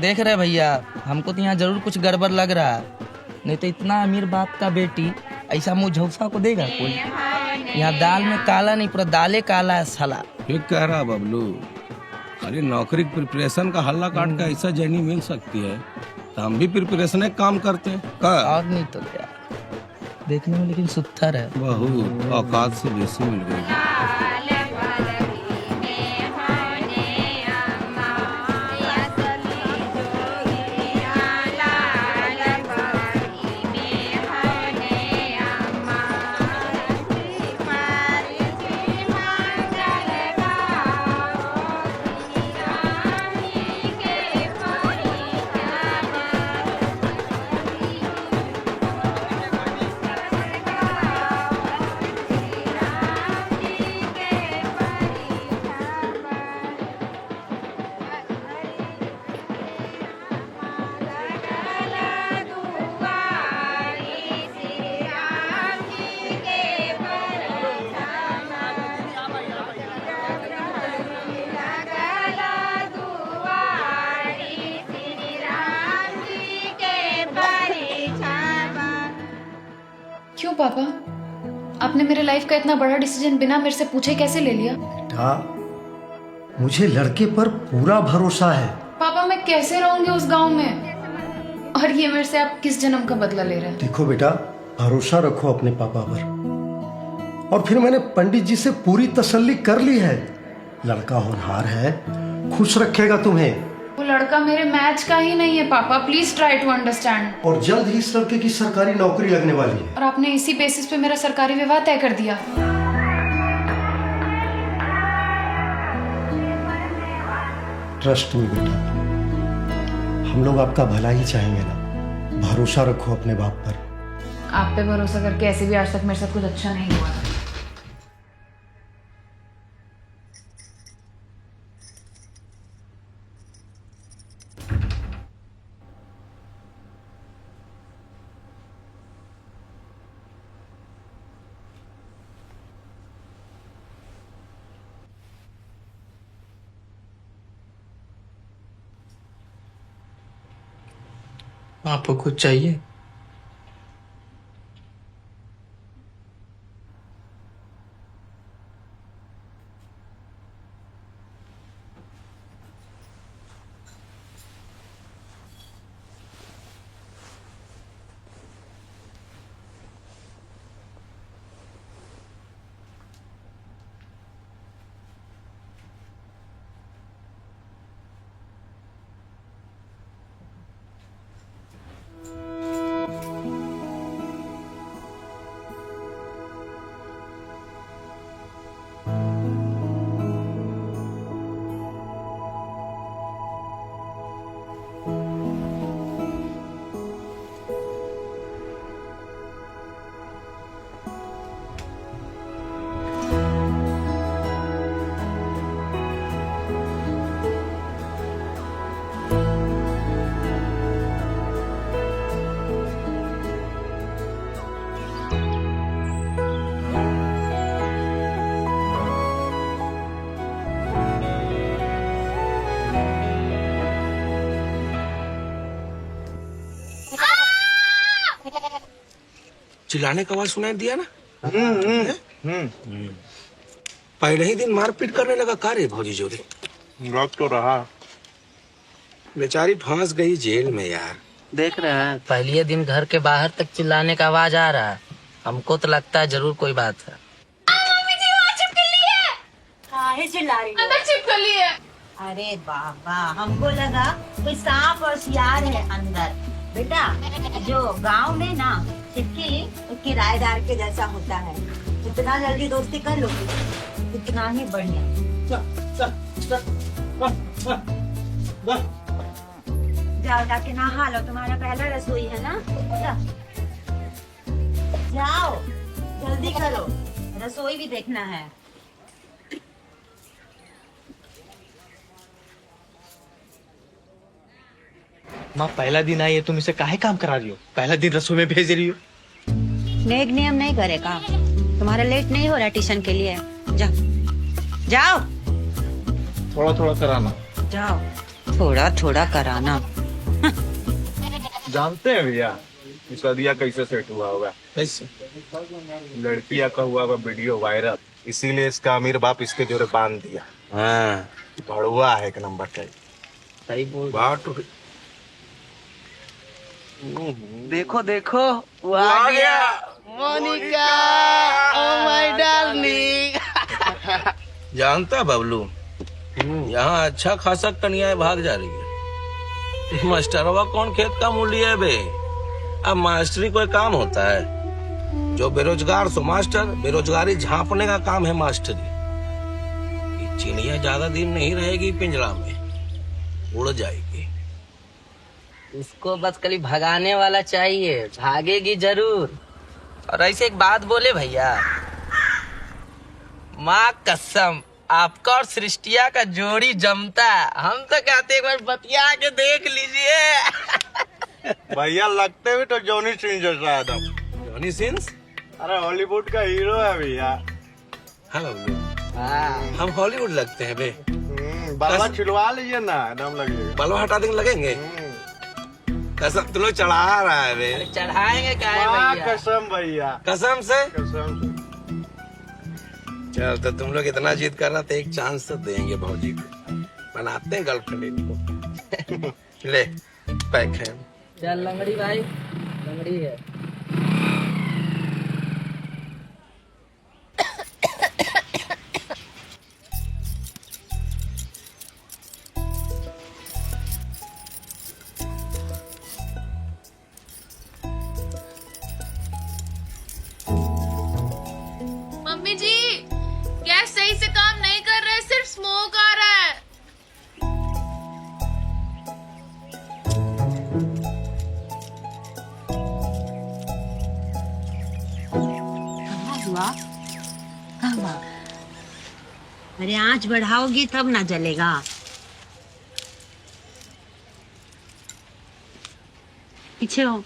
देख रहे भैया, हमको तो यहाँ जरूर कुछ गड़बड़ लग रहा है। नहीं तो इतना अमीर बाप का बेटी ऐसा मुँह झौसा को देगा कोई? यहाँ दाल में काला नहीं, पूरा दाले काला है साला। ठीक कह रहा बबलू। खाली नौकरी की प्रिपरेशन का हल्ला काट का ऐसा जर्नी मिल सकती है तो हम भी प्रिपरेशन काम करते हैं। और नहीं तो क्या, देखने में लेकिन सुत्थर है। बहुत औकात से बेसी मिल गई। क्यों पापा, आपने मेरे लाइफ का इतना बड़ा डिसीजन बिना मेरे से पूछे कैसे ले लिया? बेटा, मुझे लड़के पर पूरा भरोसा है। पापा मैं कैसे रहूंगी उस गांव में? और ये मेरे से आप किस जन्म का बदला ले रहे हैं? देखो बेटा, भरोसा रखो अपने पापा पर। और फिर मैंने पंडित जी से पूरी तसल्ली कर ली है। लड़का होनहार है, खुश रखेगा तुम्हें। वो लड़का मेरे मैच का ही नहीं है पापा, प्लीज ट्राई टू अंडरस्टैंड। और जल्द ही इस लड़के की सरकारी नौकरी लगने वाली है। और आपने इसी बेसिस पे मेरा सरकारी विवाह तय कर दिया। ट्रस्ट में बेटा, हम लोग आपका भला ही चाहेंगे ना। भरोसा रखो अपने बाप पर। आप पे भरोसा करके ऐसे भी आज तक मेरे साथ कुछ अच्छा नहीं हुआ। आपको कुछ चाहिए? चिल्लाने का आवाज सुनाई दिया ना? पहले ही दिन मारपीट करने लगा। का रे भौजी जोरे? लग तो रहा। बेचारी फंस गई जेल में यार। देख रहे हैं, पहले दिन घर के बाहर तक चिल्लाने का आवाज आ रहा है। हमको तो लगता है जरूर कोई बात है। काहे चिल्ला रही हो? अंदर छिपकली है। अरे बाबा, हमको लगा कोई सांप और सियार है अंदर। बेटा, जो गांव में ना छिपकली किराएदार के जैसा होता है। जितना जल्दी दोस्ती कर लोगे उतना ही बढ़िया। जाओ जाके नहा लो, तुम्हारा पहला रसोई है ना। जाओ जल्दी करो, रसोई भी देखना है। माँ पहला दिन आई है, तुम इसे काहे काम करा रही हो? पहला दिन रसोई में भेज रही हो। नेक नियम नहीं करेगा। तुम्हारा लेट नहीं हो रहा ट्यूशन के लिए? जाओ जाओ थोड़ा थोड़ा कराना। जाओ, थोड़ा थोड़ा कराना। जानते हैं भैया कि सदिया कैसे सेट हुआ होगा? कैसे? लड़किया का हुआ होगा वीडियो वायरल, इसीलिए इसका अमीर बाप इसके जोरे बांध दिया। हाँ भड़ुआ है एक नंबर का। सही बोल। बात तो देखो देखो वो आ गया मोनिका, ओ माय डार्लिंग। जानता बबलू, यहाँ अच्छा खासा कन्याएं भाग जा रही है। मास्टरवा कौन खेत का मूल्य है बे? अब मास्टरी कोई काम होता है? जो बेरोजगार सो मास्टर, बेरोजगारी झांपने का काम है मास्टरी। ये चिड़िया ज्यादा दिन नहीं रहेगी पिंजरा में, उड़ जाएगी। उसको बस कभी भगाने वाला चाहिए, भागेगी जरूर। और ऐसे एक बात बोले भैया, माँ कसम आपका और सृष्टिया का जोड़ी जमता है। हम तो कहते एक बार बतिया के देख लीजिए। भैया लगते भी तो जॉनी सिंह जैसा एकदम। Johnny Sins? अरे हॉलीवुड का हीरो है भैया। हाँ बबलू, हम हॉलीवुड लगते हैं बे। बाबा छिलवा लीजिए ना, एकदम लगेगा। बालों हटा देंगे लगेंगे। कसम तुम लोग चढ़ा रहा है बे। चढ़ाएंगे क्या है माँ भैया? कसम भैया, कसम से। कसम से। चल तो तुम लोग इतना जिद कर रहा तो एक चांस तो देंगे भौजी को, बनाते हैं गर्लफ्रेंड इनको। ले पैक है। चल लंगड़ी भाई, लंगड़ी है। मम्मी जी, गैस सही से काम नहीं कर रहा है, सिर्फ स्मोक आ रहा है। हुआ कहाँ? अरे आंच बढ़ाओगी तब ना जलेगा। पीछे हो।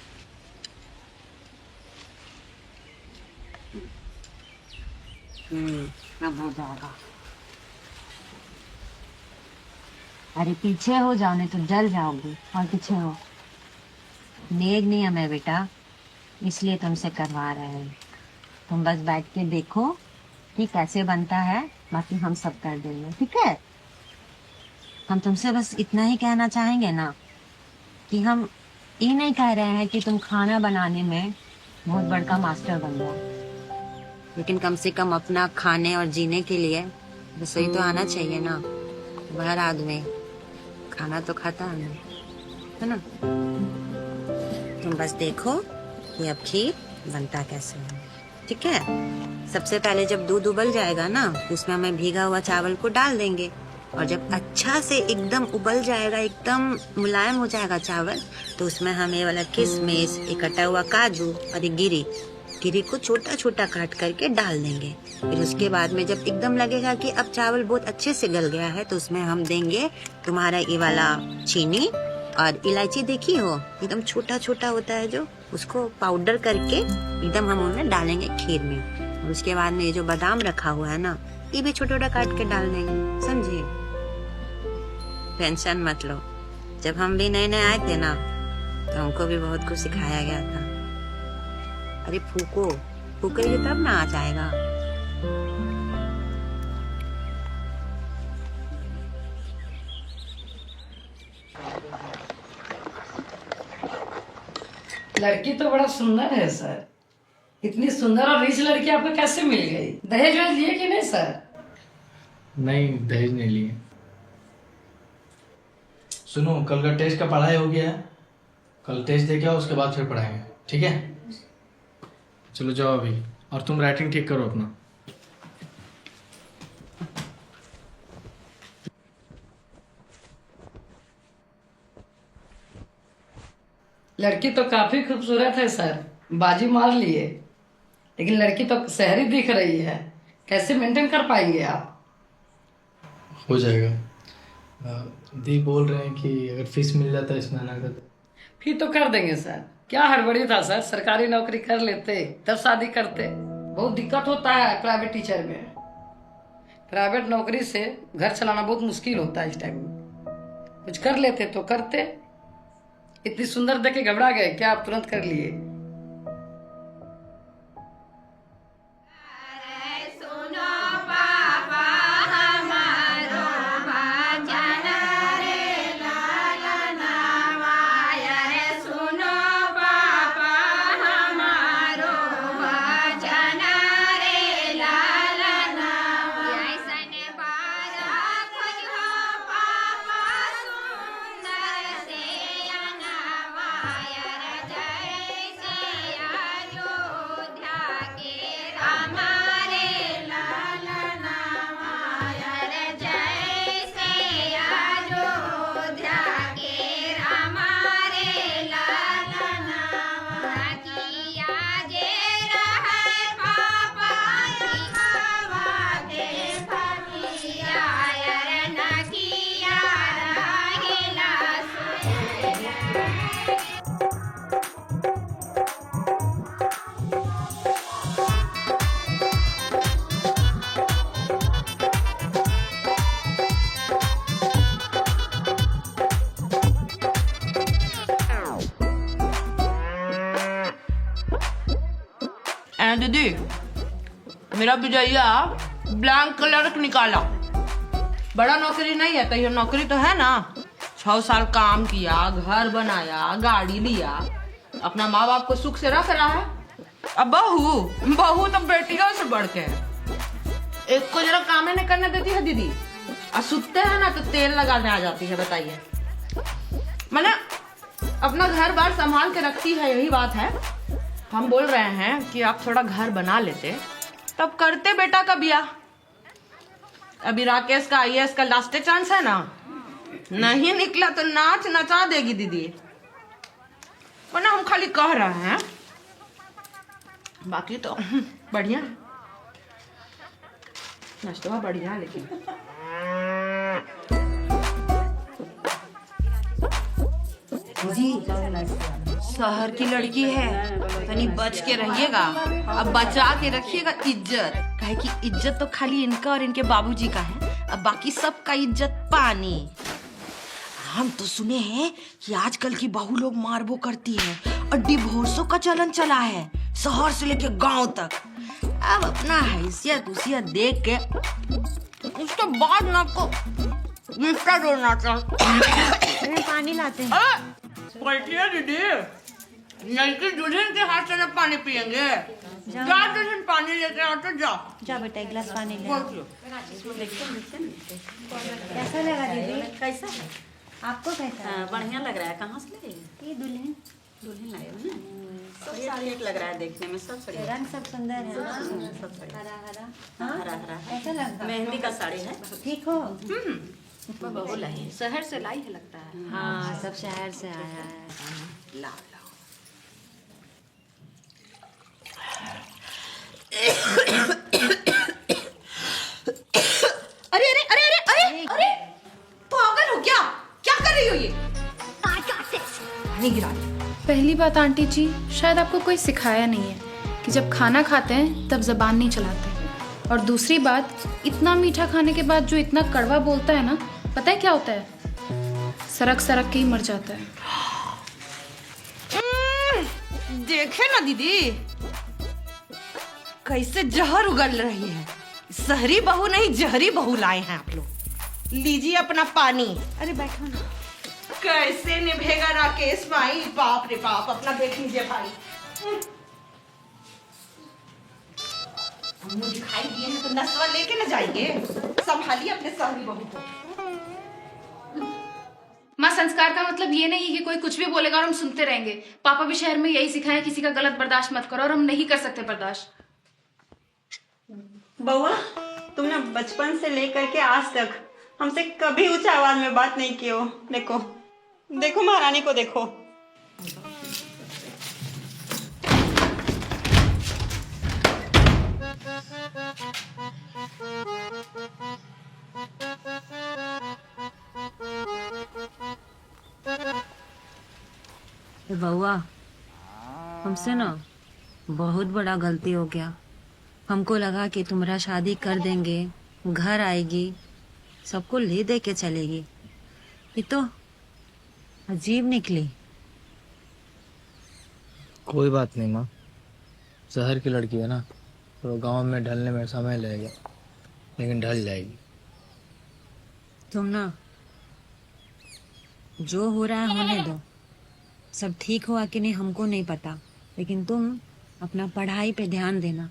अब हो जाएगा। अरे पीछे हो जाओ, नहीं तो जल जाओगी। और पीछे हो। नेक नियम है बेटा, इसलिए तुमसे करवा रहे हैं। तुम बस बैठ के देखो कि कैसे बनता है, बाकी हम सब कर देंगे, ठीक है? हम तुमसे बस इतना ही कहना चाहेंगे ना कि हम ये नहीं कह रहे हैं कि तुम खाना बनाने में बहुत बड़का मास्टर बन जाओ, लेकिन कम से कम अपना खाने और जीने के लिए रसोई तो आना चाहिए ना। हर आदमी खाना तो खाता है ना? तुम बस देखो कि अब खीर बनता कैसे है, ठीक है? सबसे पहले जब दूध उबल जाएगा ना, उसमें हमें भीगा हुआ चावल को डाल देंगे, और जब अच्छा से एकदम उबल जाएगा, एकदम मुलायम हो जाएगा चावल, तो उसमें हम ये वाला किशमिश, एक कटा हुआ काजू और एक गिरी को छोटा छोटा काट करके डाल देंगे। फिर उसके बाद में जब एकदम लगेगा कि अब चावल बहुत अच्छे से गल गया है, तो उसमें हम देंगे तुम्हारा ये वाला चीनी और इलायची। देखी हो, एकदम छोटा छोटा होता है जो, उसको पाउडर करके एकदम हम उन्हें डालेंगे खीर में। और उसके बाद में ये जो बादाम रखा हुआ है ना, ये भी छोटा छोटा काट के डाल देंगे, समझिए? टेंशन मत लो। जब हम भी नए नए आए थे ना, तो हमको भी बहुत कुछ सिखाया गया था। अरे फूकोगे तब ना आ जाएगा। लड़की तो बड़ा सुंदर है सर। इतनी सुंदर और रिच लड़की आपको कैसे मिल गई? दहेज वहेज लिए कि नहीं सर? नहीं, दहेज नहीं लिए। सुनो, कल का टेस्ट का पढ़ाई हो गया है, कल टेस्ट दे के आओ, उसके बाद फिर पढ़ाएंगे, ठीक है? चलो जाओ अभी, और तुम राइटिंग ठीक करो अपना। लड़की तो काफी खूबसूरत है सर, बाजी मार लिए। लेकिन लड़की तो शहरी दिख रही है, कैसे मेंटेन कर पाएंगे आप? हो जाएगा। दी बोल रहे हैं कि अगर फीस मिल जाता है इस महीना का, फिर तो कर देंगे सर। क्या हड़बड़ी था सर, सरकारी नौकरी कर लेते तब शादी करते। बहुत दिक्कत होता है प्राइवेट टीचर में। प्राइवेट नौकरी से घर चलाना बहुत मुश्किल होता है इस टाइम में। कुछ कर लेते तो करते। इतनी सुंदर देख के घबरा गए क्या? आप तुरंत कर लिए। दीदी मेरा विजया ब्लैंक क्लर्क निकाला। बड़ा नौकरी नहीं है तो ये नौकरी तो है ना। 6 साल काम किया, घर बनाया, गाड़ी लिया, अपना माँ बाप को सुख से रख रहा है। अब बहू तो बेटियों से बढ़ के है। एक को जरा काम नहीं करने देती है दीदी, और सुतते हैं ना तो तेल लगाने आ जाती है। बताइए, मैंने अपना घर बार संभाल के रखती है, यही बात है। हम बोल रहे हैं कि आप थोड़ा घर बना लेते तब करते बेटा का ब्याह। अभी राकेश का IAS का लास्ट चांस है ना, नहीं निकला तो नाच नचा देगी दीदी। वरना हम खाली कह रहे हैं, बाकी तो बढ़िया नाश्ता बढ़िया है। लेकिन शहर की लड़की है, तनी बच के रहिएगा। अब बचा के रखिएगा इज्जत, काहे कि इज्जत तो खाली इनका और इनके बाबूजी का है, अब बाकी सबका इज्जत पानी। हम तो सुने हैं कि आजकल की बहू लोग मारबो करती है और डिवोर्सों का चलन चला है, शहर से लेके गांव तक। अब अपना हैसियत उसियत देख के उसके बाद ना आपको रिश्ता जोड़ना चाहिए। पानी लाते हैं। पलटिए दीदी, नलकी दुल्हन के हाथ से ना पानी पियेंगे। जा दुल्हन पानी लेके आओ तो जाओ। जा बेटा एक गिलास पानी ले। कैसा लगा दीदी? कैसा है? आपको कैसा? बढ़िया लग रहा है। कहाँ से लाए? ये दुल्हन लाए हो ना? सब ठीक लग रहा है देखने में, सब बढ़िया। रंग सब सुंदर है ना? सब बढ़िया। हरा हरा। हाँ, हरा हरा ऐसा लगता मेहंदी का साड़ी है। ठीक हो? बहू लाई, शहर से लाई है लगता है। हाँ, सब शहर से आया है। लाओ लाओ। अरे अरे अरे अरे अरे अरे पागल हो क्या? क्या कर रही हो ये? नहीं गिरा। पहली बात आंटी जी, शायद आपको कोई सिखाया नहीं है कि जब खाना खाते हैं तब जबान नहीं चलाते। और दूसरी बात, इतना मीठा खाने के बाद जो इतना कड़वा बोलता है ना, पता है क्या होता है? सरक सरक के ही मर जाता है। देखे ना दीदी कैसे जहर उगल रही है। शहरी बहू नहीं, जहरी बहू लाए हैं आप लोग। लीजिए अपना पानी। अरे बैठो ना। कैसे निभेगा राकेश भाई? बाप रे बाप, अपना देख लीजिए भाई। मुंह दिखाई दिए हैं तो नस्वा लेके न जाएंगे। संभालिए अपने शहरी बहू को। माँ, संस्कार का मतलब ये नहीं कि कोई कुछ भी बोलेगा और हम सुनते रहेंगे। पापा भी शहर में यही सिखाए, किसी का गलत बर्दाश्त मत करो, और हम नहीं कर सकते बर्दाश्त। बउआ, तुमने बचपन से लेकर के आज तक हमसे कभी ऊंची आवाज में बात नहीं की हो। देखो देखो महारानी को देखो। बउआ, हमसे ना बहुत बड़ा गलती हो गया। हमको लगा कि तुम्हारा शादी कर देंगे, घर आएगी, सबको ले दे के चलेगी। ये तो अजीब निकली। कोई बात नहीं माँ, शहर की लड़की है ना, तो गांव में ढलने में समय लगेगा, लेकिन ढल जाएगी। तुम ना जो हो रहा है होने दो, सब ठीक हुआ कि नहीं हमको नहीं पता, लेकिन तुम अपना पढ़ाई पे ध्यान देना।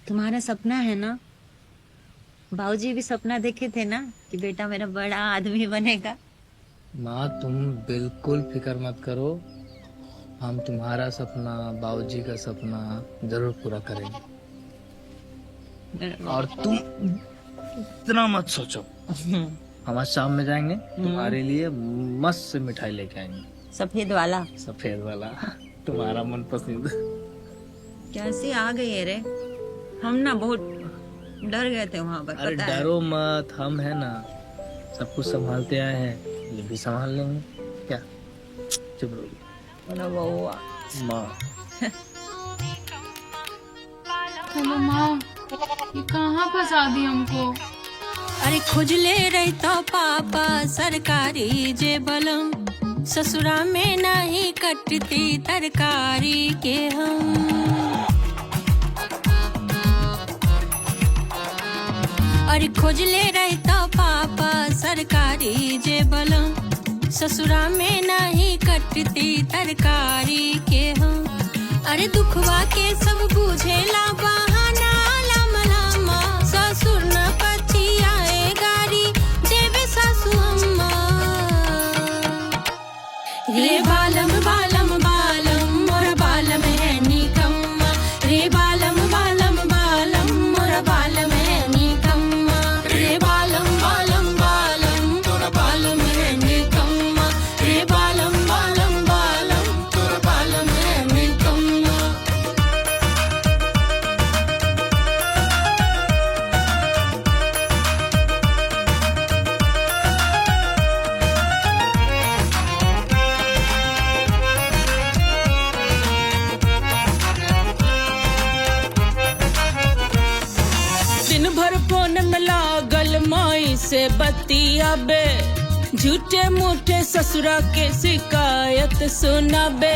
तुम्हारा सपना है ना, बाबूजी भी सपना देखे थे ना कि बेटा मेरा बड़ा आदमी बनेगा। माँ तुम बिल्कुल फिक्र मत करो, हम तुम्हारा सपना, बाबूजी का सपना जरूर पूरा करेंगे। और तुम इतना मत सोचो, हम आज शाम में जाएंगे, तुम्हारे लिए मस्त से मिठाई लेके आएंगे। सफेद वाला? सफेद वाला, तुम्हारा मन पसंद। कैसी आ गई है रे, हम ना बहुत डर गए थे वहाँ पर। अरे डरो मत, हम है ना, सब कुछ संभालते आए हैं, ये भी संभाल लेंगे। क्या चुप रहो माँ। हेलो माँ, ये कहाँ फंसा दी हमको? अरे खुजले रहता पापा सरकारी जे बलम, ससुरा में नहीं कटती तरकारी के हम। अरे खोजले रहता पापा सरकारी जे बलम, ससुरा में नहीं कटती तरकारी के हम। अरे दुखवा के सब बुझेला बहाना, लामा लामा ससुर न पछियाए गारी देवे सासु अम्मा। रे बालम बालम बालम मोर बालम है निकम्मा, रे बालम बालम बालम मोर बालम है निकम्मा, रे बालम बालम बालम तोर बालम है निकम्मा, रे बालम बालम बालम तोर बालम है निकम्मा। दिन भर फोन में लागल माई से बतियाबे, झूठे मूठे ससुरा के शिकायत सुनाबे।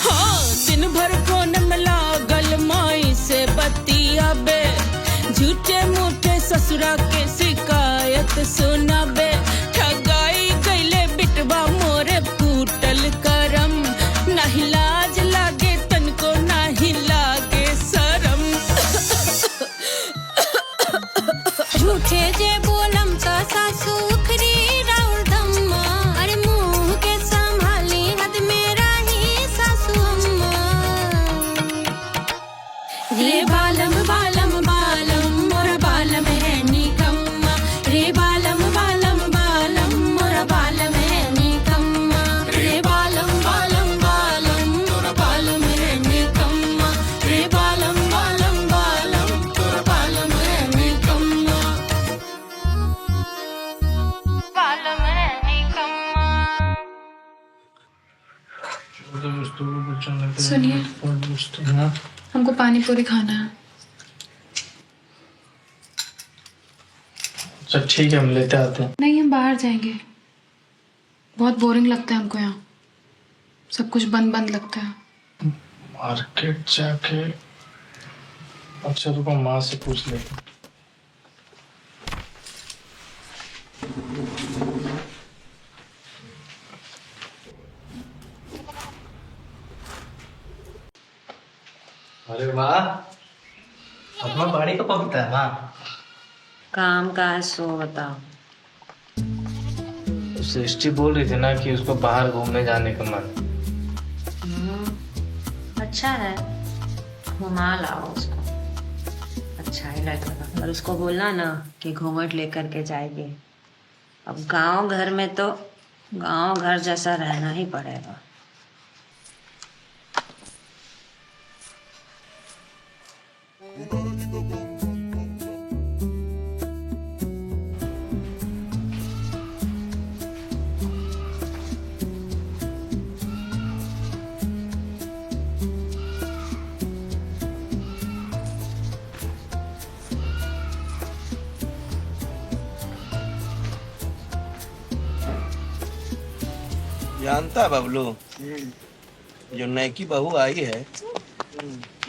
हाँ दिन भर फोन में लागल माई से बतियाबे, झूठे मूठे ससुरा के शिकायत सुनाबे। ठगाई गईले बिटवा मोरे फूटल करम, नहीं लाज लागे तनको नहीं लागे शरम। झूठे जे बोलम तो सासु उखरी राउर धम्मा, अरे मुंह के संभाली हद मेरा ही सासु अम्मा। रे बालम बालम बालम मोर बालम है निकम्मा, रे बालम बालम बालम मोर बालम है निकम्मा, रे बालम बालम बालम तोर बालम है निकम्मा, रे बालम बालम बालम तोर बालम है निकम्मा, बालम है निकम्मा। सुनिए, हाँ? हमको पानी पूरी खाना है। अच्छा ठीक है, हम लेते आते हैं। नहीं, हम बाहर जाएंगे, बहुत बोरिंग लगता है हमको यहाँ, सब कुछ बंद बंद लगता है। मार्केट जाके, अच्छा रुको माँ से पूछ लेते हैं। अरे वाह, अपना बाड़ी का पकता है माँ। काम का है सो बताओ। सृष्टि बोल रही थी ना कि उसको बाहर घूमने जाने का मन। अच्छा है, घुमा लाओ उसको, अच्छा ही लगेगा। और उसको बोलना ना कि घूमट लेकर के जाएगी। अब गांव घर में तो गांव घर जैसा रहना ही पड़ेगा। जानता है बबलू, जो नैकी बहू आई है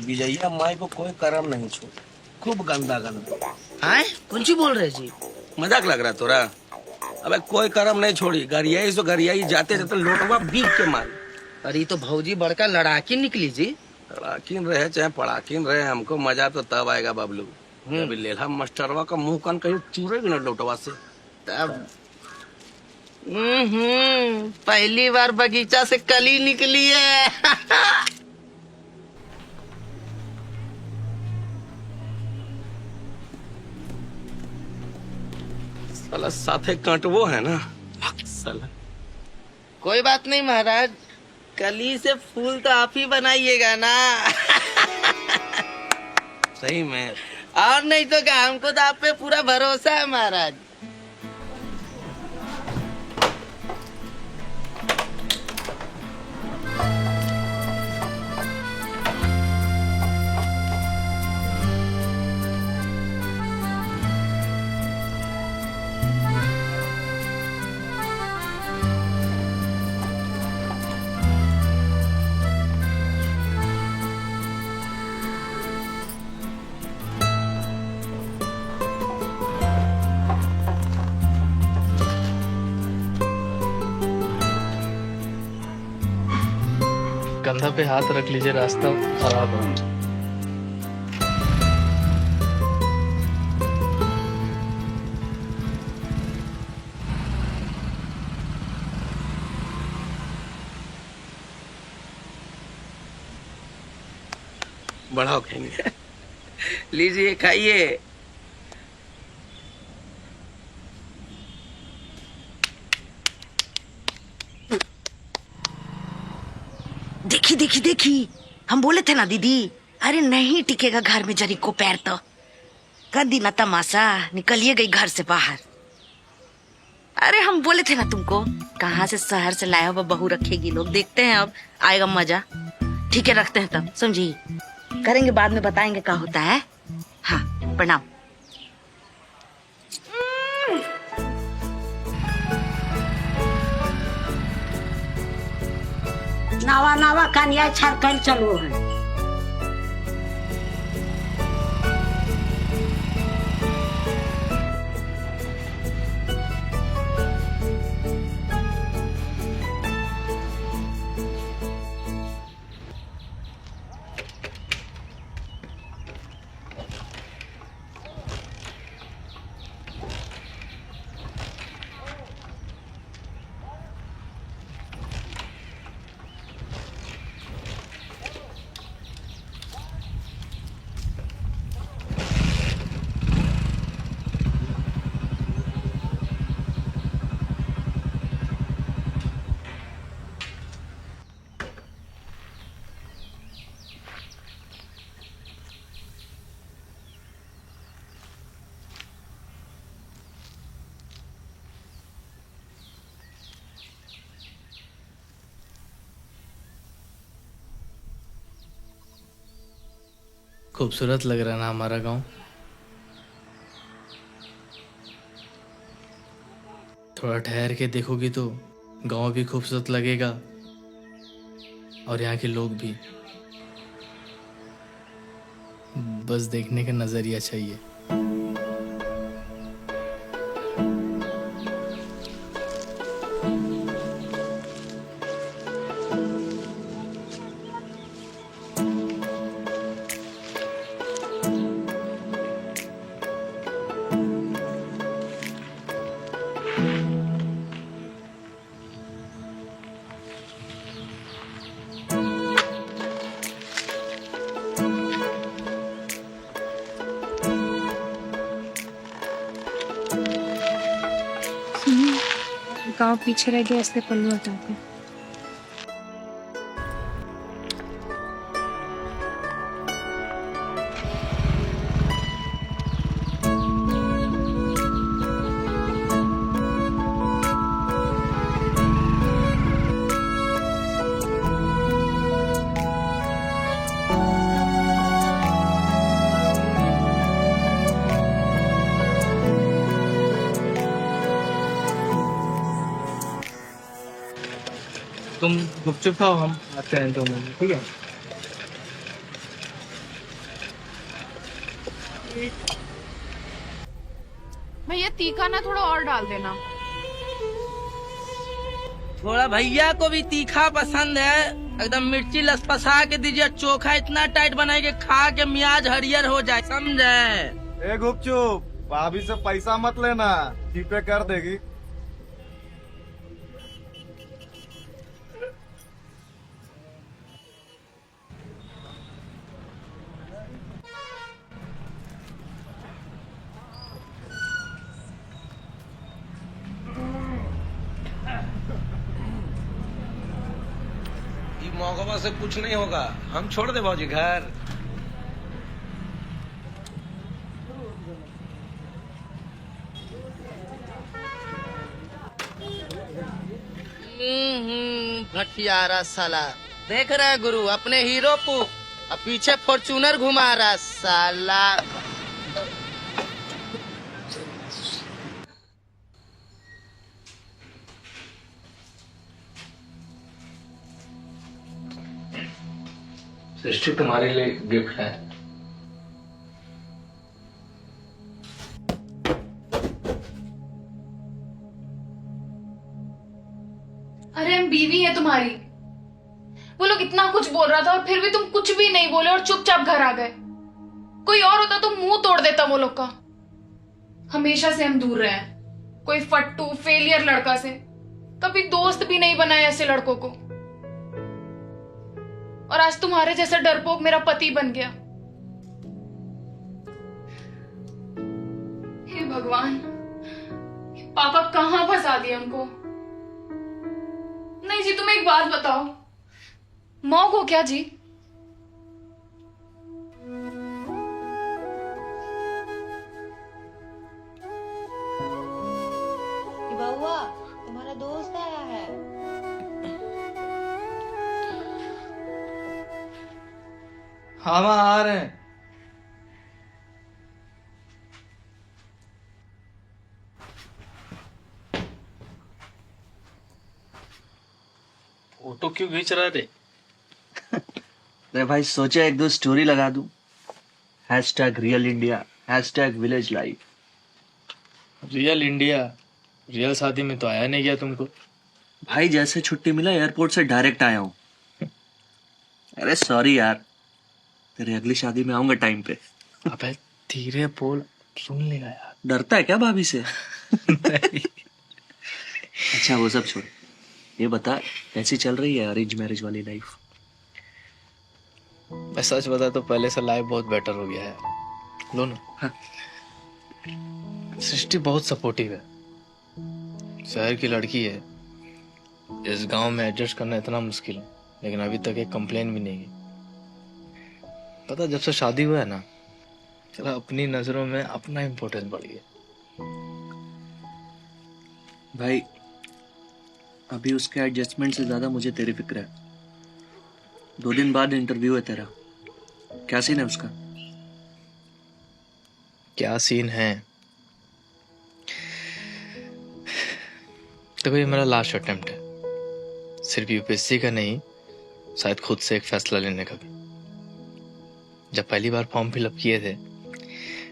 विजया माई को कोई कर्म नहीं छोड़, खूब गंदा गंदा। हाँ कौन सी बोल रहे जी? मजाक लग रहा तोरा? अबे कोई कर्म नहीं छोड़ी, गरियाई सो गरियाई जाते जाते लोटवा बीक के मारी। अरे तो भौजी बड़का लड़ाकी निकली जी। पड़ाकिन रहे चाहे पड़ाकिन रहे, हमको मजा तो तब आएगा बबलू अभी लेला मास्टरवा का मुंह कान कहीं चूरेगी ना लोटवा से तब पहली बार बगीचा से कली निकली है। साला साथे कांटवो है ना साला। कोई बात नहीं महाराज, कली से फूल तो आप ही बनाइएगा ना। सही में? और नहीं तो क्या, हमको तो आप पे पूरा भरोसा है महाराज। कंधा पे हाथ रख लीजिए, रास्ता खराब है। बढ़ाओ खाएंगे। लीजिए खाइए। देखी देखी देखी, हम बोले थे ना दीदी, अरे नहीं टिकेगा घर में जरी को पैर तो। कर दी ना तमाशा, निकलिए गई घर से बाहर। अरे हम बोले थे ना तुमको, कहाँ से शहर से लाया हुआ बहू रखेगी लोग, देखते हैं अब आएगा मजा। ठीक है रखते हैं तब, समझी? करेंगे बाद में, बताएंगे क्या होता है। हाँ प्रणाम। नावा नावा कन्या छर चलो है। खूबसूरत लग रहा है ना हमारा गांव? थोड़ा ठहर के देखोगी तो गांव भी खूबसूरत लगेगा और यहाँ के लोग भी। बस देखने का नजरिया चाहिए। गाँव पीछे रह गया, इसलिए पल्लू हटाते। तुम गुपचुप खाओ, हम आते हैं 2 मिनट, ठीक है? भैया तीखा ना थोड़ा और डाल देना। थोड़ा भैया को भी तीखा पसंद है, एकदम मिर्ची लसपसा के दीजिए, चोखा इतना टाइट बनाए कि खा के मियाज हरियर हो जाए, समझे? ए गुपचुप, भाभी से पैसा मत लेना, जीपे कर देगी। मौका से कुछ नहीं होगा, हम छोड़ दे भाजी घर। भटियारा साला, देख रहे हैं गुरु अपने हीरो को, अब पीछे फॉर्चूनर घुमा रहा साला। सृष्टि तुम्हारे लिए गिफ्ट है। अरे हम बीवी है तुम्हारी। वो लोग इतना कुछ बोल रहा था और फिर भी तुम कुछ भी नहीं बोले और चुपचाप घर आ गए। कोई और होता तो मुंह तोड़ देता वो लोग का। हमेशा से हम दूर रहे हैं, कोई फट्टू फेलियर लड़का से कभी दोस्त भी नहीं बनाए ऐसे लड़कों को, और आज तुम्हारे जैसा डरपोक मेरा पति बन गया। हे भगवान, पापा कहां फंसा दिए हमको। नहीं जी, तुम एक बात बताओ, मौक हो क्या जी? बउआ, तुम्हारा दोस्त आया है। हाँ वहाँ आ रहे हैं। फोटो क्यों खींच रहा थे? अरे भाई सोचा एक दो स्टोरी लगा दूं, #real India, #village life. Real India, real शादी में तो आया नहीं गया तुमको। भाई जैसे छुट्टी मिला एयरपोर्ट से डायरेक्ट आया हूँ। अरे सॉरी यार, तेरे अगली शादी में आऊंगा टाइम पे। अबे धीरे बोल, सुन लेगा यार। डरता है क्या भाभी से? अच्छा वो सब छोड़, ये बता कैसी चल रही है अरेंज मैरिज वाली लाइफ? मैं सच बता तो पहले से लाइफ बहुत बेटर हो गया है। लो ना। हाँ। सृष्टि बहुत सपोर्टिव है, शहर की लड़की है, इस गांव में एडजस्ट करना इतना मुश्किल है, लेकिन अभी तक एक कंप्लेन भी नहीं की। पता जब से शादी हुआ है ना, चला अपनी नजरों में अपना इम्पोर्टेंस बढ़ गया। भाई अभी उसके एडजस्टमेंट से ज्यादा मुझे तेरी फिक्र है। 2 दिन बाद इंटरव्यू है तेरा, क्या सीन है उसका? क्या सीन है? देखो ये मेरा लास्ट अटेम्प्ट है, सिर्फ यूपीएससी का नहीं, शायद खुद से एक फैसला लेने का भी। जब पहली बार फॉर्म फिलअप किए थे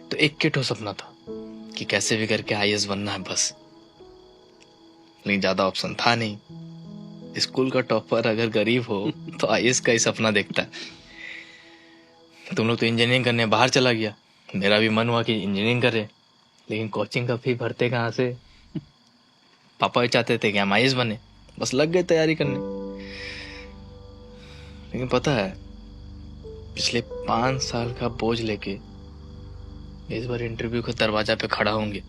तो एक किट हो सपना था कि कैसे भी करके आईएएस बनना है बस, लेकिन ज्यादा ऑप्शन था नहीं। स्कूल का टॉपर अगर गरीब हो तो आईएएस का ही सपना देखता है। तुम लोग तो इंजीनियरिंग करने बाहर चला गया, मेरा भी मन हुआ कि इंजीनियरिंग करे, लेकिन कोचिंग का फी भरते कहाँ से? पापा भी चाहते थे कि हम आईएएस बने, बस लग गए तैयारी करने। लेकिन पता है पिछले 5 साल का बोझ लेके इस बार इंटरव्यू के दरवाजा पे खड़ा होंगे।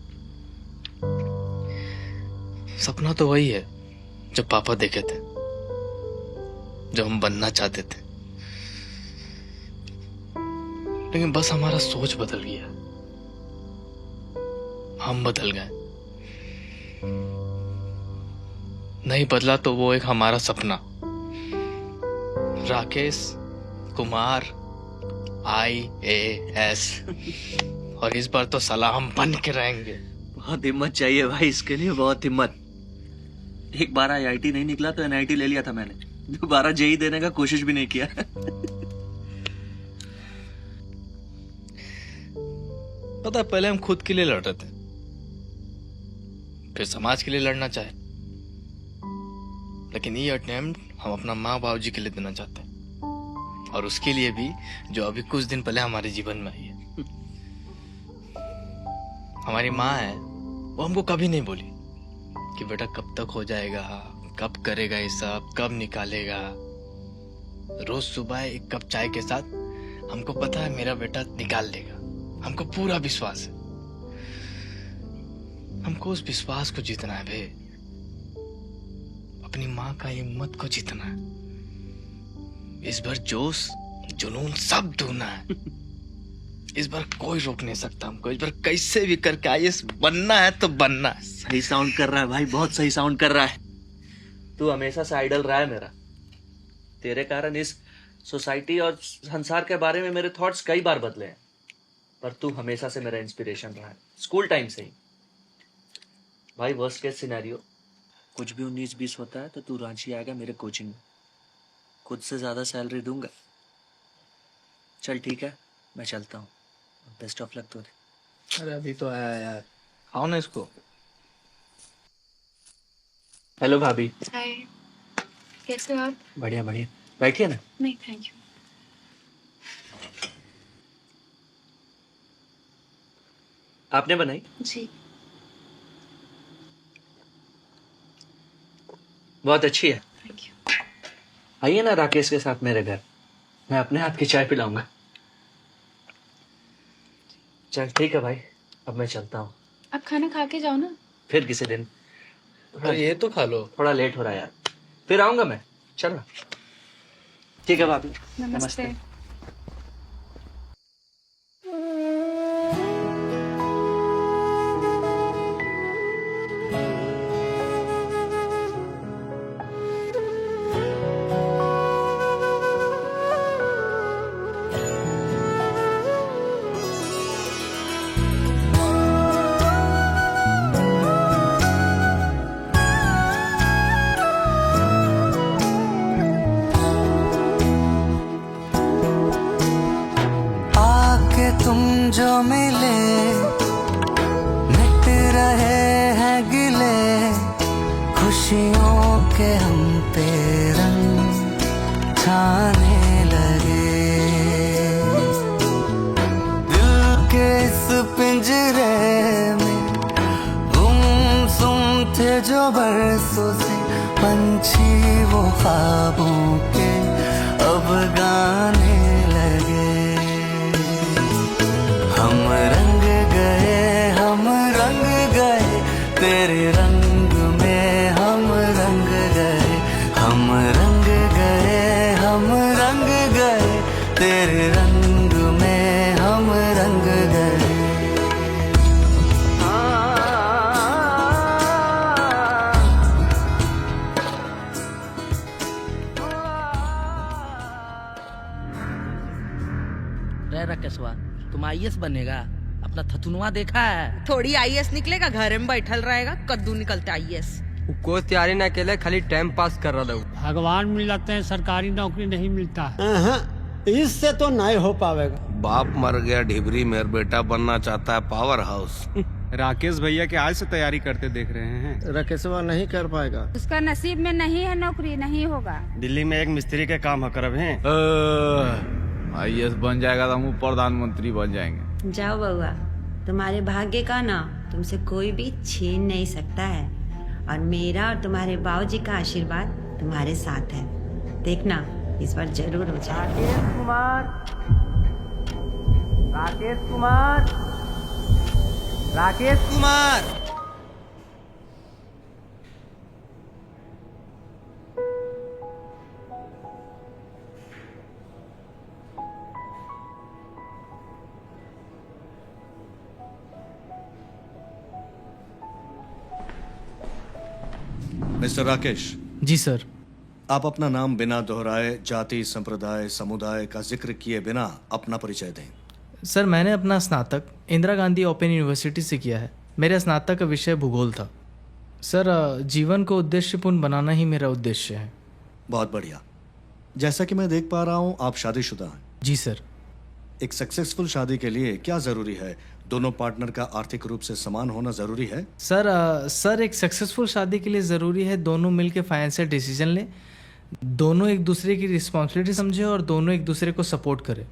सपना तो वही है जो पापा देखे थे, जो हम बनना चाहते थे, लेकिन बस हमारा सोच बदल गया, हम बदल गए। नहीं बदला तो वो एक हमारा सपना, राकेश कुमार IAS, और इस बार तो साला हम बन के रहेंगे। बहुत हिम्मत चाहिए भाई इसके लिए, बहुत हिम्मत। एक बार IIT नहीं निकला तो NIT ले लिया था मैंने, दोबारा JEE देने का कोशिश भी नहीं किया। पता है पहले हम खुद के लिए लड़ रहे थे, फिर समाज के लिए लड़ना चाहे, लेकिन ये अटेम्प्ट हम अपना माँ बाबू जी के लिए देना चाहते हैं, और उसके लिए भी जो अभी कुछ दिन पहले हमारे जीवन में आई है। हमारी माँ है, वो हमको कभी नहीं बोली कि बेटा कब तक हो जाएगा, कब करेगा ये सब, कब निकालेगा। रोज सुबह एक कप चाय के साथ हमको पता है मेरा बेटा निकाल लेगा, हमको पूरा विश्वास है। हमको उस विश्वास को जीतना है बे, अपनी माँ का हिम्मत को जीतना है। इस बार जोश जुनून सब ढूंढना है, इस बार कोई रोक नहीं सकता हमको। इस बार कैसे भी करके IAS बनना है तो बनना है। सही साउंड कर रहा है भाई, बहुत सही साउंड कर रहा है। तू हमेशा से आइडल रहा है मेरा, तेरे कारण इस सोसाइटी और संसार के बारे में मेरे थॉट्स कई बार बदले हैं, पर तू हमेशा से मेरा इंस्पिरेशन रहा है, स्कूल टाइम से ही। भाई वर्स्ट केस सिनेरियो कुछ भी 19-20 होता है तो तू रांची आएगा मेरे कोचिंग में, खुद से ज्यादा सैलरी दूंगा। चल ठीक है, मैं चलता हूँ, बेस्ट ऑफ लक तुझे। अरे अभी तो आया यार, आओ ना इसको। हेलो भाभी। हाय, कैसे हो आप? बढ़िया बढ़िया, बैठिए ना। नहीं थैंक यू। आपने बनाई? जी। बहुत अच्छी है। Thank you. आइए ना राकेश के साथ मेरे घर, मैं अपने हाथ की चाय पिलाऊंगा। चल ठीक है भाई, अब मैं चलता हूँ। आप खाना खा के जाओ ना। फिर किसी दिन। ये तो खा लो, थोड़ा लेट हो रहा है यार, फिर आऊंगा मैं। चल ना। ठीक है भाभी, नमस्ते। जो मिले मिट रहे हैं गिले, खुशियों के हम पे रंग छाने लगे। दिल के इस पिंजरे में गुमसुम थे जो बरसों से पंछी, वो ख्वाबों के अब गाने लगे। हम रंग गए तेरे रंग में, हम रंग गए, हम रंग गए तेरे रंग में, हम रंग गए। रे राकेशवा, तुम IAS बनेगा? अपना थथुनवा देखा है? थोड़ी IAS निकलेगा, घर में बैठल रहेगा, कद्दू निकलता IAS। कोई तैयारी ना के लिए, खाली टाइम पास कर रहा हूँ। भगवान मिल जाते हैं, सरकारी नौकरी नहीं मिलता है। इससे तो नहीं हो पाएगा। बाप मर गया ढिबरी, मेरा बेटा बनना चाहता है पावर हाउस। राकेश भैया के आज से तैयारी करते देख रहे हैं। राकेशवा नहीं कर पाएगा, उसका नसीब में नहीं है नौकरी, नहीं होगा। दिल्ली में एक मिस्त्री के काम करब है। IAS बन जाएगा तो हम प्रधानमंत्री बन जाएंगे। जाओ बउआ, तुम्हारे भाग्य का ना तुमसे कोई भी छीन नहीं सकता है, और मेरा और तुम्हारे बाबूजी का आशीर्वाद तुम्हारे साथ है। देखना इस बार जरूर हो जाए। राकेश कुमार, राकेश कुमार, राकेश कुमार। मिस्टर राकेश। जी सर। आप अपना नाम बिना दोहराए, जाति, संप्रदाय, समुदाय का जिक्र किए बिना अपना परिचय दें। सर, मैंने अपना स्नातक इंदिरा गांधी ओपन यूनिवर्सिटी से किया है। मेरे स्नातक का विषय भूगोल था। सर जीवन को उद्देश्यपूर्ण बनाना ही मेरा उद्देश्य है। बहुत बढ़िया। जैसा कि मैं देख पा रहा हूं आप शादीशुदा हैं। जी सर। एक सक्सेसफुल शादी के लिए क्या जरूरी है? दोनों पार्टनर का आर्थिक रूप से समान होना जरूरी है। सर एक सक्सेसफुल शादी के लिए ज़रूरी है दोनों मिलकर फाइनेंशियल डिसीजन लें, दोनों एक दूसरे की रिस्पॉन्सिबिलिटी समझे और दोनों एक दूसरे को सपोर्ट करें।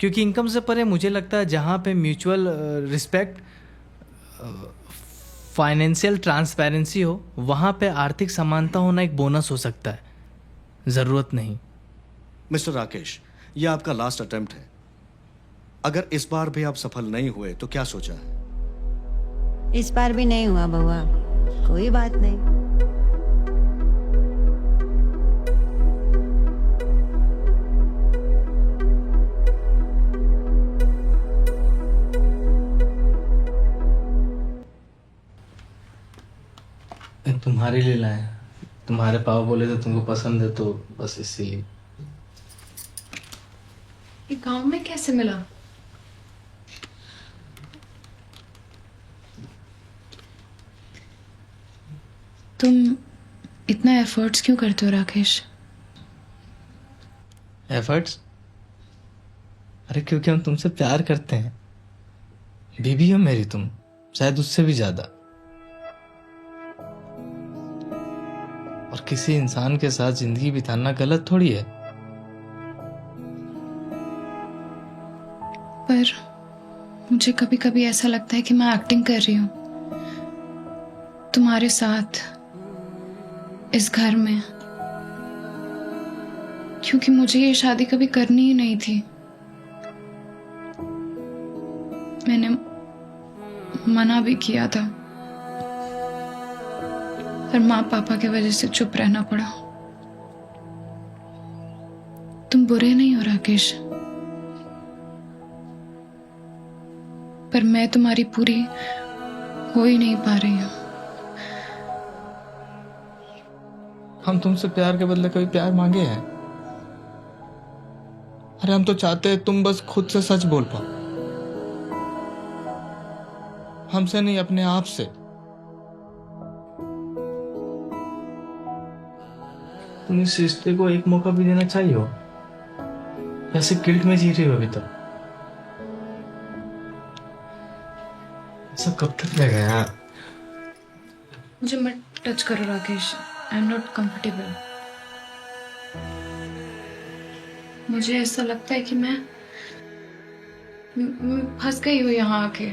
क्योंकि इनकम से परे मुझे लगता है जहाँ पे म्यूचुअल रिस्पेक्ट, फाइनेंशियल ट्रांसपेरेंसी हो, वहाँ पे आर्थिक समानता होना एक बोनस हो सकता है, ज़रूरत नहीं। मिस्टर राकेश, यह आपका लास्ट अटेम्प्ट है। अगर इस बार भी आप सफल नहीं हुए तो क्या सोचा है? इस बार भी नहीं हुआ बउआ, कोई बात नहीं। तुम्हारे लिए लाए, तुम्हारे पापा बोले थे तुमको पसंद है तो बस इसीलिए। ये गांव में कैसे मिला? तुम इतना एफर्ट्स क्यों करते हो राकेश? एफर्ट्स? अरे क्योंकि हम तुमसे प्यार करते हैं। बीबी हो मेरी तुम, शायद उससे भी ज्यादा। और किसी इंसान के साथ जिंदगी बिताना गलत थोड़ी है। पर मुझे कभी कभी ऐसा लगता है कि मैं एक्टिंग कर रही हूँ तुम्हारे साथ इस घर में, क्योंकि मुझे ये शादी कभी करनी ही नहीं थी। मैंने मना भी किया था, पर माँ पापा की वजह से चुप रहना पड़ा। तुम बुरे नहीं हो राकेश, पर मैं तुम्हारी पूरी हो ही नहीं पा रही हूँ। हम तुमसे प्यार के बदले कभी प्यार मांगे हैं? अरे हम तो चाहते हैं तुम बस खुद से सच बोल पाओ, हमसे नहीं अपने आप से। तुम इस रिश्ते को एक मौका भी देना चाहिए हो, ऐसे गिल्ट में जी रही हो अभी तक। ऐसा कब तक रहेगा यार? मुझे मत टच करो Rakesh, I am not comfortable. मुझे ऐसा लगता है कि मैं फंस गई हूँ यहाँ आके,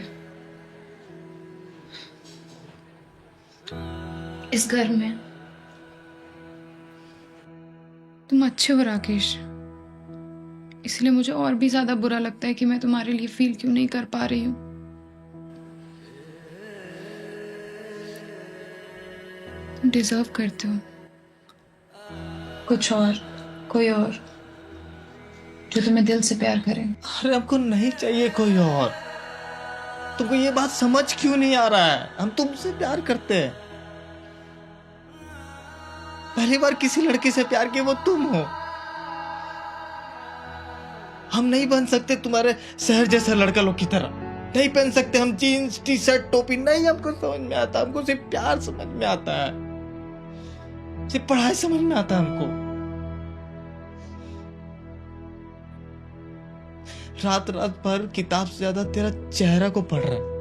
इस घर में। तुम अच्छे हो राकेश, इसलिए मुझे और भी ज्यादा बुरा लगता है कि मैं तुम्हारे लिए फील क्यों नहीं कर पा रही हूँ। तुम डिजर्व करते हो कुछ और, कोई और जो तुम्हें दिल से प्यार करे। अरे हमको नहीं चाहिए कोई और। तुमको ये बात समझ क्यों नहीं आ रहा है? हम तुमसे प्यार करते हैं। पहली बार किसी लड़की से प्यार किया वो तुम हो। हम नहीं बन सकते तुम्हारे शहर जैसे लड़का लोग की तरह। नहीं पहन सकते हम जीन्स टी शर्ट टोपी, नहीं हमको समझ में आता। हमको सिर्फ प्यार समझ में आता है, सिर्फ पढ़ाई समझ में आता है हमको। रात रात भर किताब से ज्यादा तेरा चेहरा को पढ़ रहा है।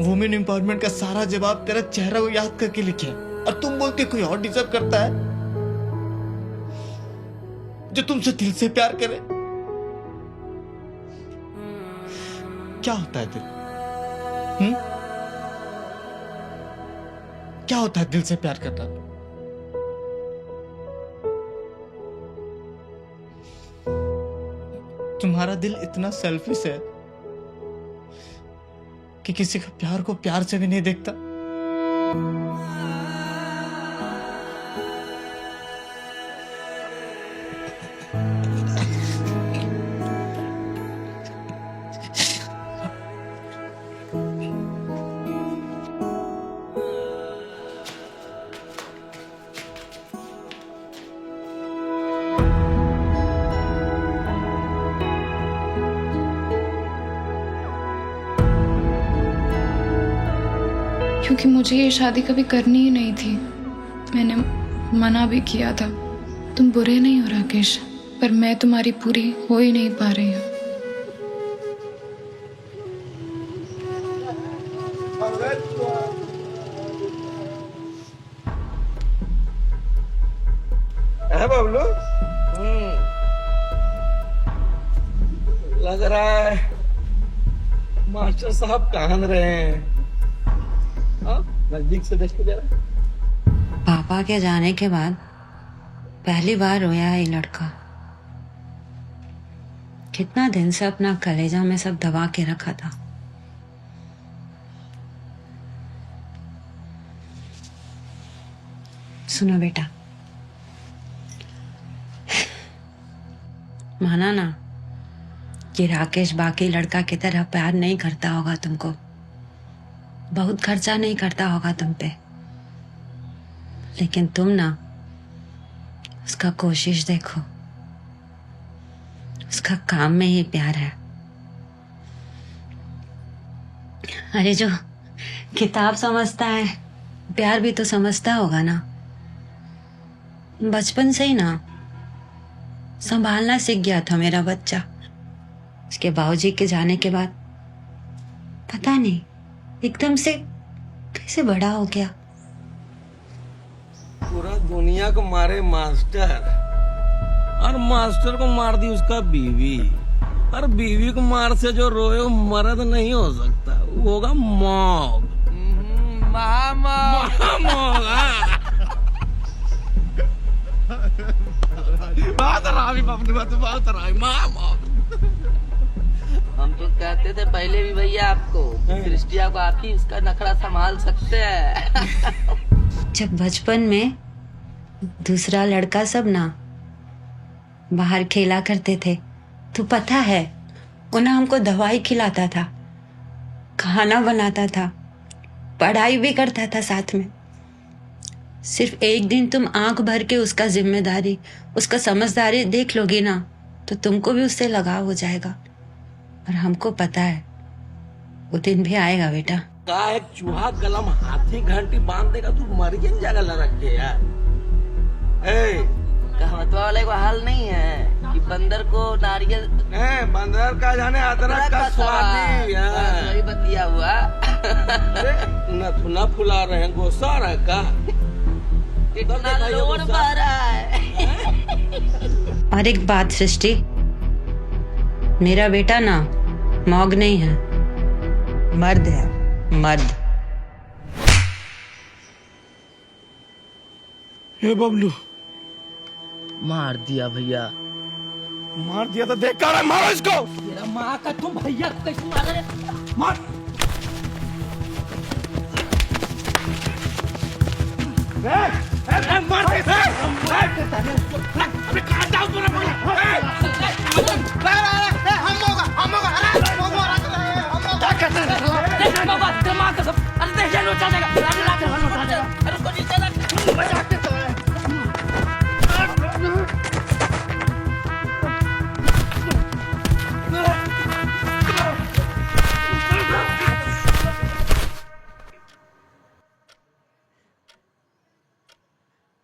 वुमेन एम्पावरमेंट का सारा जवाब तेरा चेहरा को याद करके लिखे, और तुम बोलते कोई और डिजर्व करता है जो तुमसे दिल से प्यार करे। क्या होता है दिल? क्या होता है दिल से प्यार करना? तुम्हारा दिल इतना सेल्फिश है कि किसी का प्यार को प्यार से भी नहीं देखता। क्योंकि मुझे ये शादी कभी करनी ही नहीं थी। मैंने मना भी किया था। तुम बुरे नहीं हो राकेश, पर मैं तुम्हारी पूरी हो ही नहीं पा रही हूँ। है बबलू? लग रहा है मास्टर साहब कान रहे हैं। नजदीक से देख के जरा। पापा के जाने के बाद पहली बार रोया है ये लड़का। कितना दिन से अपना कलेजा में सब दबा के रखा था। सुनो बेटा, माना ना कि राकेश बाकी लड़का की तरह प्यार नहीं करता होगा तुमको, बहुत खर्चा नहीं करता होगा तुम पे, लेकिन तुम ना उसका कोशिश देखो। उसका काम में ही प्यार है। अरे जो किताब समझता है प्यार भी तो समझता होगा ना। बचपन से ही ना संभालना सीख गया था मेरा बच्चा। उसके बाबूजी के जाने के बाद पता नहीं एकदम से कैसे बड़ा हो गया। पूरा दुनिया को मारे मास्टर, और मास्टर को मार दी उसका बीवी, और बीवी को मार से जो रोए वो मर्द नहीं हो सकता, वो होगा मौग। बहुत हरामी बाबू, बहुत हरामी हम तो कहते थे पहले भी भैया आपको, क्रिस्टिया को आप ही उसका नखरा संभाल सकते हैं। जब बचपन में दूसरा लड़का सब ना बाहर खेला करते थे तो पता है वो ना हमको दवाई खिलाता था, खाना बनाता था, पढ़ाई भी करता था साथ में। सिर्फ एक दिन तुम आंख भर के उसका जिम्मेदारी, उसका समझदारी देख लोगी ना तो तुमको भी उससे लगाव हो जाएगा। और हमको पता है वो दिन भी आएगा बेटा। का एक चूहा गलम हाथी घंटी बांध देगा तू मर जाएगा लड़क के यार। कहमतवा वाले को हाल नहीं है कि बंदर को नारियल, बंदर का जाने अदरक का स्वाद वही बतिया हुआ। नथुना फुला रहे हैं, गोसा रहा का कितना लोड मारा है। और एक बात सृष्टि, मेरा बेटा ना मौग नहीं है, मर्द है, मर्द। हे बबलू, मार दिया भैया, मार दिया तो देख कर मारो इसको। तेरा माँ का तुम भैया को कैसे मार रहे? मार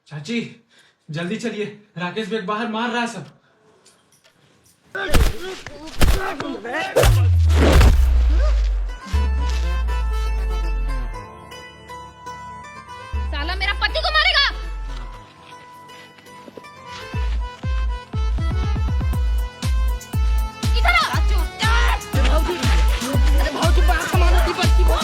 चाची जल्दी चलिए, राकेश बेग बाहर मार रहा है सब। साला मेरा पति को मारेगा। इधर आ। अरे भाऊजी बात कमाना थी बच्ची को।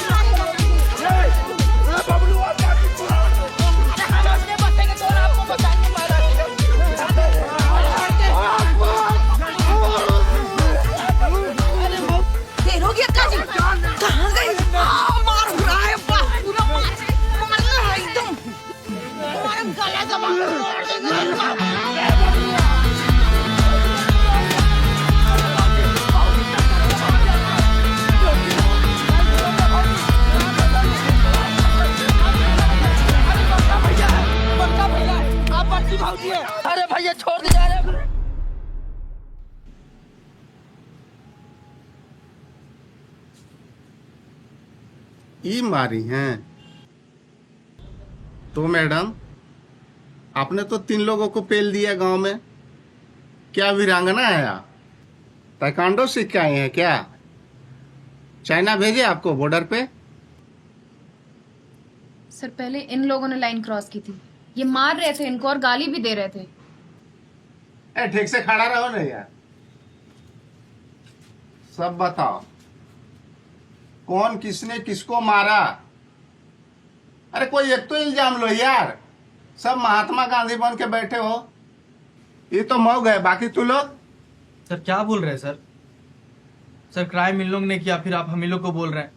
अरे भैया छोड़ दे जा रहे। ई मारी हैं तो मैडम आपने तो 3 लोगों को पेल दिया गांव में, क्या वीरांगना है आप? ताइक्वांडो सीख के आए हैं क्या? चाइना भेजे आपको बॉर्डर पे? सर पहले इन लोगों ने लाइन क्रॉस की थी, ये मार रहे थे इनको और गाली भी दे रहे थे। ठीक से खड़ा रहो ना यार। सब बताओ, कौन किसने किसको मारा? अरे कोई एक तो इल्जाम लो यार। सब महात्मा गांधी बन के बैठे हो। ये तो मौग है, बाकी तू लोग? सर क्या बोल रहे हैं सर? सर क्राइम इन लोग ने किया, फिर आप हम इन लोग को बोल रहे हैं।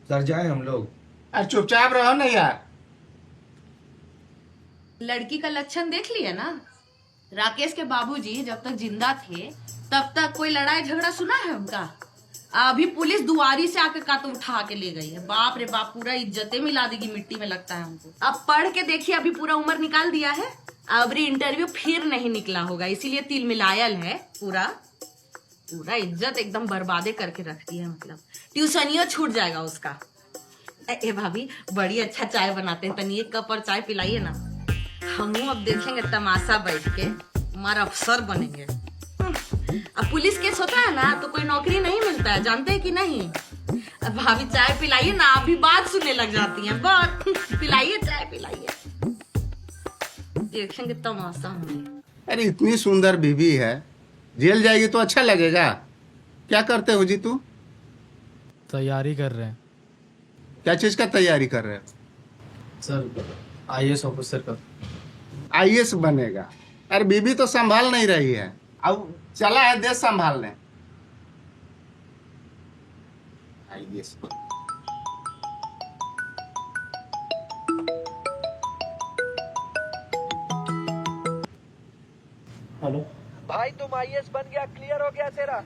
सर जाए हम लोग। अरे चुपचाप रहो ना यार। लड़की का लक्षण देख लिया ना? राकेश के बाबूजी जब तक जिंदा थे तब तक कोई लड़ाई झगड़ा सुना है उनका? अभी पुलिस दुआरी से आके का तो उठा के ले गई है। बाप रे बाप, पूरा इज्जतें मिला देगी मिट्टी में लगता है हमको। अब पढ़ के देखिए, अभी पूरा उम्र निकाल दिया है। अब इंटरव्यू फिर नहीं निकला होगा, इसीलिए तिल मिलायल है। पूरा इज्जत एकदम बर्बादे करके रख दी है। मतलब ट्यूशनियो छूट जाएगा उसका। ए भाभी, बड़ी अच्छा चाय बनाते हैं, तनी एक कप और चाय पिलाइए ना। हम अब देखेंगे तमाशा बैठ के, हमारा अफसर बनेंगे। अब पुलिस केस होता है ना तो कोई नौकरी नहीं मिलता है, जानते हैं कि नहीं? अब भाभी चाय पिलाइए ना, आप भी बात सुनने लग जाती हैं। बात पिलाइए, चाय पिलाइए, देखेंगे तमाशा हम। अरे इतनी सुंदर बीवी है, जेल जाएगी तो अच्छा लगेगा। क्या करते हो जी तू? तैयारी कर रहे हैं। क्या चीज का तैयारी कर रहे हो? सर IAS ऑफिसर का। IAS बनेगा? अरे बीबी तो संभाल नहीं रही है, अब चला है देश संभालने। IAS हेलो भाई, तुम IAS बन गया, क्लियर हो गया तेरा।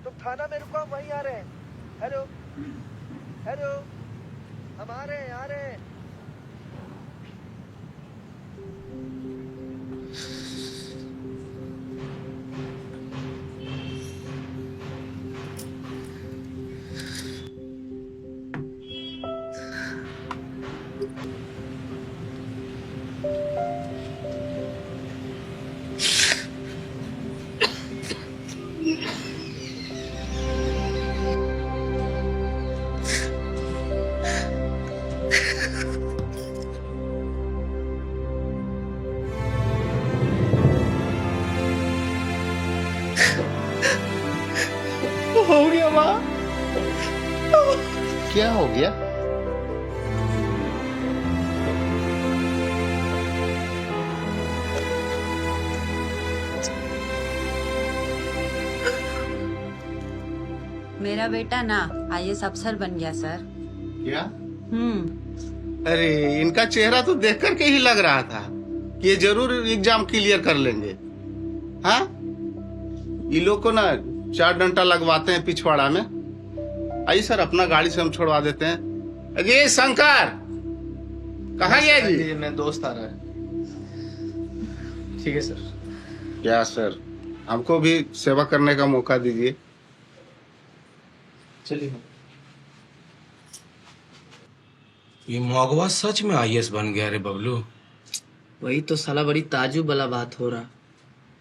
तुम थाना में रुको, हम वहीं आ रहे हैं। हेलो हेलो, हम आ रहे हैं। हो गया माँ। क्या हो गया? मेरा बेटा ना IAS अफसर बन गया सर। क्या? अरे इनका चेहरा तो देख करके ही लग रहा था कि ये जरूर एग्जाम क्लियर कर लेंगे। हाँ, ये लोग को ना 4 डंडा लगवाते हैं पिछवाड़ा में। आइए सर, अपना गाड़ी से हम छोड़वा देते हैं। अरे शंकर, कहाँ गया जी? मेरा दोस्त आ रहा है। ठीक है सर। क्या सर, हमको भी सेवा करने का मौका दीजिए। चलिए। ये मोगवा सच में IAS बन गया रे बबलू। वही तो साला बड़ी ताजुब वाला बात हो रहा।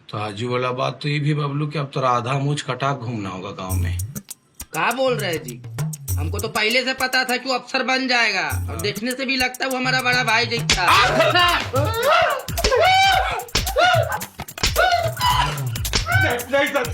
ताजू वाला बात तो ये भी बबलू कि अब तो आधा मूछ कटा घूमना होगा गांव में। क्या बोल रहे हैं जी? हमको तो पहले से पता था कि वो अफसर बन जाएगा, और देखने से भी लगता है वो हमारा बड़ा भाई जैसा। नहीं सर।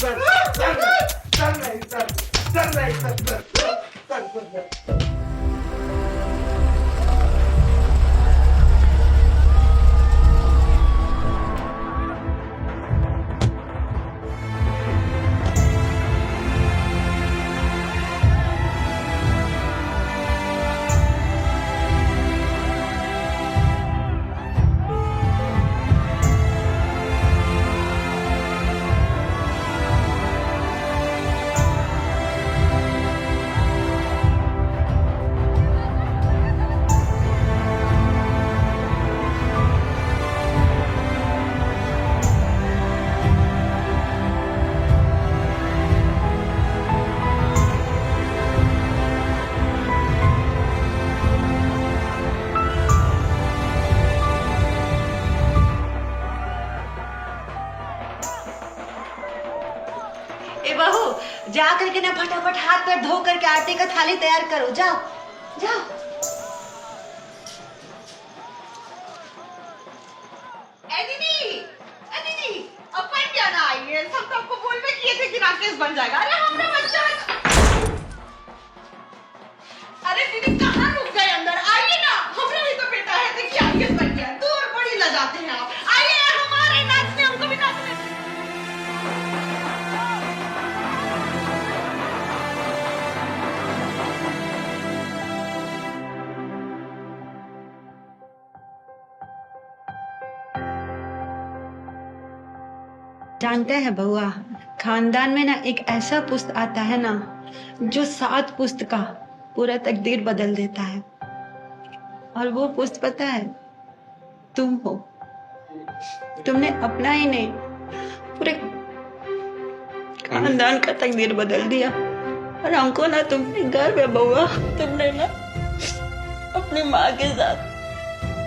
ए बहू, जा करके ना फटाफट हाथ पैर धो करके आटे का थाली तैयार करो, जाओ जाओ। दीदी, अपन क्या ना आई है, सब तो आपको बोल में किए थे कि राकेश बन जाएगा। अरे हमने बच्चा, अरे दीदी कहाँ रुक गए अंदर, आइए ना, हमरा भी तो बेटा है, देखिए राकेश बन गया। दूर बड़ी लजाते हैं आप, आइए हमारे नाचने, हमको भी नाचने। जानते हैं बउआ, खानदान में ना एक ऐसा पुस्त आता है ना जो 7 पुस्त का पूरा तकदीर बदल देता है, और वो पुस्त पता है, तुम हो। तुमने अपना ही नहीं पूरे खानदान का तकदीर बदल दिया, और हमको ना तुम पे गर्व है बउआ। तुमने ना अपनी माँ के साथ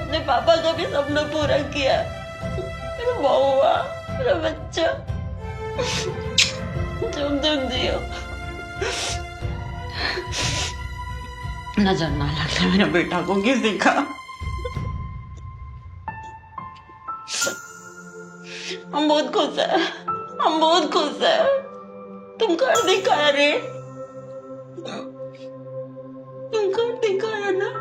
अपने पापा का भी सपना पूरा किया। मेरा बउआ, मेरा बच्चा, तुम जियो। नजर ना लगे मेरे बेटा को किसी का। हम बहुत खुश है, हम बहुत खुश है। तुम कर दिखाया रे, तुम कर दिखाया ना।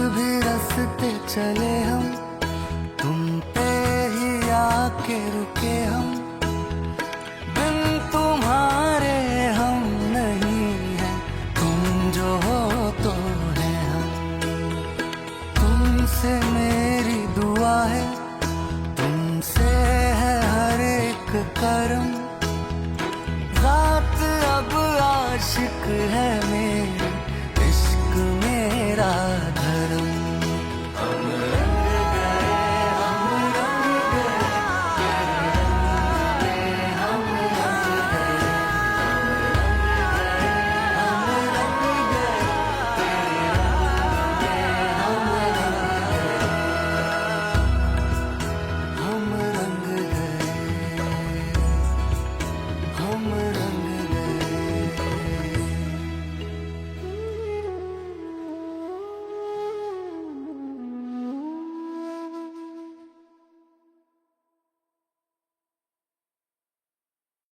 भी रास्ते चले हम, तुम पे ही आके रुक